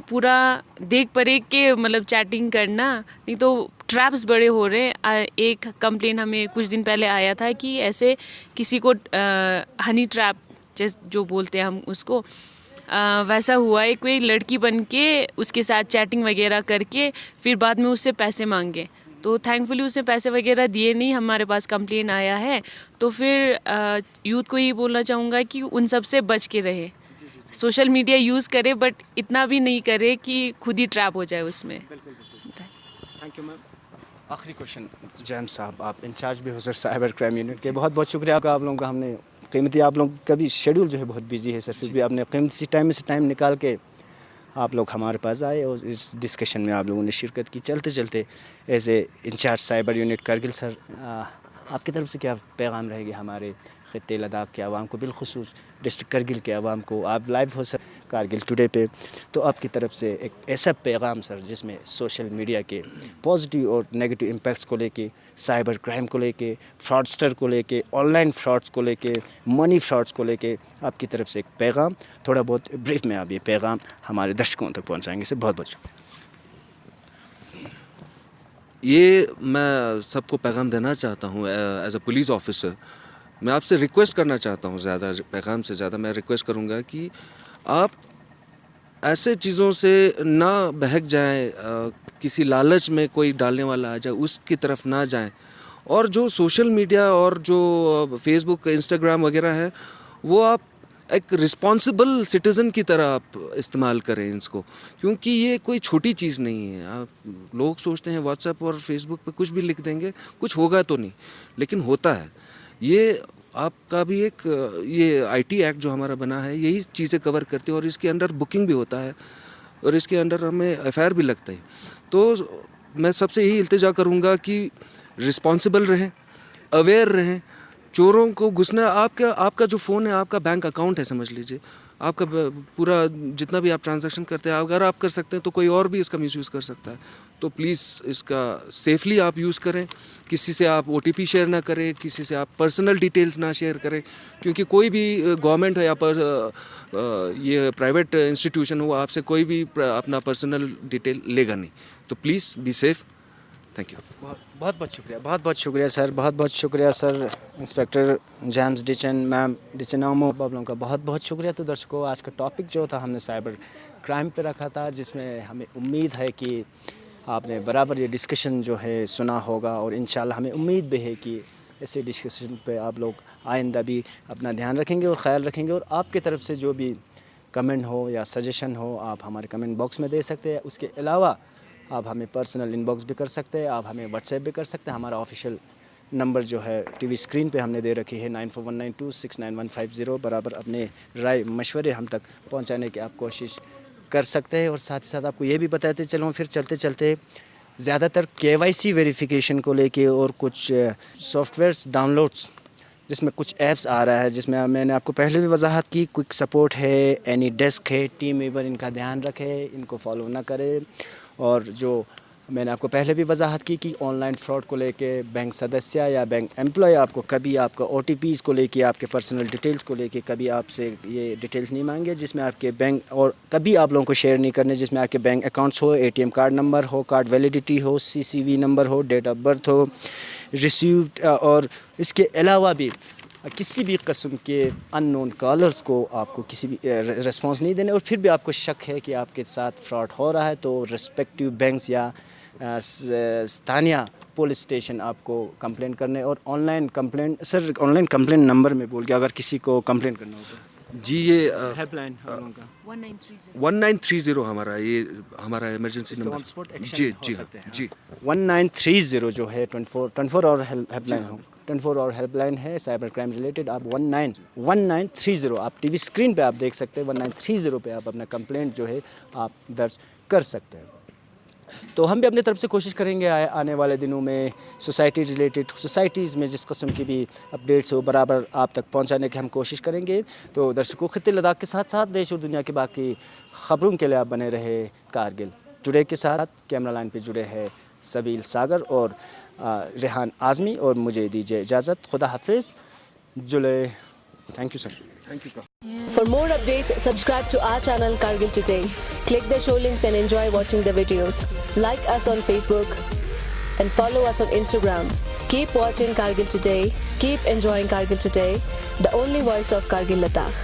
पूरा देख परेख के मतलब चैटिंग करना, नहीं तो ट्रैप्स बड़े हो रहे हैं। एक कंप्लेन हमें कुछ दिन पहले आया था कि ऐसे किसी को हनी ट्रैप जो बोलते हैं हम उसको, वैसा हुआ है, कोई लड़की बन के उसके साथ चैटिंग वगैरह करके फिर बाद में उससे पैसे मांगे। तो थैंकफुली उसने पैसे वगैरह दिए नहीं, हमारे पास कंप्लेन आया है। तो फिर यूथ को ये बोलना चाहूँगा कि उन सब से बच के रहे, सोशल मीडिया यूज़ करे बट इतना भी नहीं करे कि खुद ही ट्रैप हो जाए उसमें। Thank you ma'am. आखिरी क्वेश्चन जेम्स साहब, आप इंचार्ज भी हो सर साइबर क्राइम यूनिट के, बहुत बहुत शुक्रिया आपका। आप लोगों का हमने कीमती, आप लोग का भी शेड्यूल जो है बहुत बिजी है सर, फिर भी आपने कीमती टाइम से टाइम निकाल के आप लोग हमारे पास आए और इस डिस्कशन में आप लोगों ने शिरकत की। चलते चलते as a incharge cyber unit Kargil sir, आपकी तरफ से क्या पैगाम रहेगी हमारे ख़ित्ते लद्दाख के आवाम को, बिलखुसूस डिस्ट्रिक्ट कारगिल के आवाम को? आप लाइव हो सर कारगिल टुडे पे, तो आपकी तरफ से एक ऐसा पैगाम सर जिसमें सोशल मीडिया के पॉजिटिव और नेगेटिव इम्पैक्ट्स को लेके, साइबर क्राइम को लेके, फ्रॉडस्टर को लेके, ऑनलाइन फ्रॉड्स को लेके, मनी फ्रॉड्स को लेके आपकी तरफ से एक पैगाम, थोड़ा बहुत ब्रीफ में आप ये पैगाम हमारे दर्शकों तक पहुँचाएंगे सर। बहुत बहुत शुक्रिया। ये मैं सबको पैगाम देना चाहता हूँ एज अ पुलिस ऑफिसर। मैं आपसे रिक्वेस्ट करना चाहता हूँ, ज़्यादा पैगाम से ज़्यादा मैं रिक्वेस्ट करूँगा कि आप ऐसे चीज़ों से ना बहक जाएं, किसी लालच में कोई डालने वाला आ जाए उसकी तरफ ना जाएं, और जो सोशल मीडिया और जो फेसबुक, इंस्टाग्राम वगैरह है वो आप एक रिस्पॉन्सिबल सिटीज़न की तरह आप इस्तेमाल करें इसको, क्योंकि ये कोई छोटी चीज़ नहीं है। आप लोग सोचते हैं व्हाट्सएप और फेसबुक पे कुछ भी लिख देंगे कुछ होगा तो नहीं, लेकिन होता है। ये आपका भी एक ये आईटी एक्ट जो हमारा बना है यही चीज़ें कवर करती है, और इसके अंडर बुकिंग भी होता है और इसके अंडर हमें एफआईआर भी लगता है। तो मैं सबसे यही इल्तिजा करूँगा कि रिस्पॉन्सिबल रहें, अवेयर रहें। चोरों को घुसना, आपका जो फ़ोन है आपका बैंक अकाउंट है समझ लीजिए, आपका पूरा जितना भी आप ट्रांजैक्शन करते हैं अगर आप कर सकते हैं तो कोई और भी इसका मिसयूज़ कर सकता है। तो प्लीज़ इसका सेफली आप यूज़ करें, किसी से आप OTP शेयर ना करें, किसी से आप पर्सनल डिटेल्स ना शेयर करें, क्योंकि कोई भी गवर्नमेंट है या ये प्राइवेट इंस्टीट्यूशन हो, आपसे कोई भी अपना पर्सनल डिटेल लेगा नहीं। तो please be safe. Thank you. बहुत बहुत शुक्रिया, बहुत बहुत शुक्रिया सर, बहुत बहुत शुक्रिया सर, इंस्पेक्टर जेम्स डिचन, मैम डिचनामो, आप लोगों का बहुत बहुत शुक्रिया। तो दर्शकों, आज का टॉपिक जो था हमने साइबर क्राइम पे रखा था, जिसमें हमें उम्मीद है कि आपने बराबर ये डिस्कशन जो है सुना होगा, और इंशाल्लाह हमें उम्मीद भी है कि ऐसे डिस्कशन पे आप लोग आइंदा भी अपना ध्यान रखेंगे और ख़्याल रखेंगे, और आपकी तरफ से जो भी कमेंट हो या सजेशन हो आप हमारे कमेंट बॉक्स में दे सकते हैं। उसके अलावा आप हमें पर्सनल इनबॉक्स भी कर सकते हैं, आप हमें व्हाट्सएप भी कर सकते हैं। हमारा ऑफिशियल नंबर जो है टीवी स्क्रीन पे हमने दे रखी है 9419269150। बराबर अपने राय मशवरे हम तक पहुंचाने की आप कोशिश कर सकते हैं। और साथ ही साथ आपको ये भी बताते चलो फिर चलते चलते ज़्यादातर KYC वेरिफिकेशन को लेके और कुछ सॉफ्टवेयर्स डाउनलोड्स जिसमें कुछ ऐप्स आ रहा है, जिसमें मैंने आपको पहले भी वजाहत की, क्विक सपोर्ट है, एनीडेस्क है, टीम वीवर, इनका ध्यान रखें, इनको फॉलो ना करें। और जो मैंने आपको पहले भी वजाहत की कि ऑनलाइन फ्रॉड को लेके बैंक सदस्य या बैंक एम्प्लॉय आपको कभी आपका OTPs को लेके, आपके पर्सनल डिटेल्स को लेके कभी आपसे ये डिटेल्स नहीं मांगे, जिसमें आपके बैंक, और कभी आप लोगों को शेयर नहीं करने जिसमें आपके बैंक अकाउंट्स हो, ATM कार्ड नंबर हो, कार्ड वैलिडिटी हो, CCV नंबर हो, डेट ऑफ बर्थ हो, रिसीव्ड, और इसके अलावा भी किसी भी किस्म के अननोन कॉलर्स को आपको किसी भी रिस्पांस नहीं देने। और फिर भी आपको शक है कि आपके साथ फ्रॉड हो रहा है, तो रिस्पेक्टिव बैंक्स या स्थानीय पुलिस स्टेशन आपको कंप्लेंट करने, और ऑनलाइन कंप्लेंट नंबर में बोल के अगर किसी को कंप्लेंट करना हो तो जी, ये हेल्पलाइन हम लोगों का 1930 1930 हमारा इमरजेंसी नंबर। जी जी जी 1930 जो है 24 और हेल्पलाइन हो, 24 और हेल्पलाइन है साइबर क्राइम रिलेटेड। आप 1930 आप टीवी स्क्रीन पे आप देख सकते हैं, 1930 पे आप अपना कंप्लेंट जो है आप दर्ज कर सकते हैं। तो हम भी अपनी तरफ से कोशिश करेंगे आने वाले दिनों में सोसाइटीज़ में जिस किस्म की भी अपडेट्स हो बराबर आप तक पहुंचाने की हम कोशिश करेंगे। तो दर्शकों, खित्ते लद्दाख के साथ साथ देश और दुनिया की बाकी ख़बरों के लिए आप बने रहे कारगिल टुडे के साथ। कैमरा लाइन पे जुड़े हैं सबील सागर और रेहान आज़मी, और मुझे दीजिए इजाज़त। खुदा हाफिज़। जुले। Thank you sir. Thank you. For more updates, subscribe to our channel Kargil Today. Click the show links and enjoy watching the videos. Like us on Facebook and follow us on Instagram. Keep watching Kargil Today. Keep enjoying Kargil Today, the only voice of Kargil Ladakh.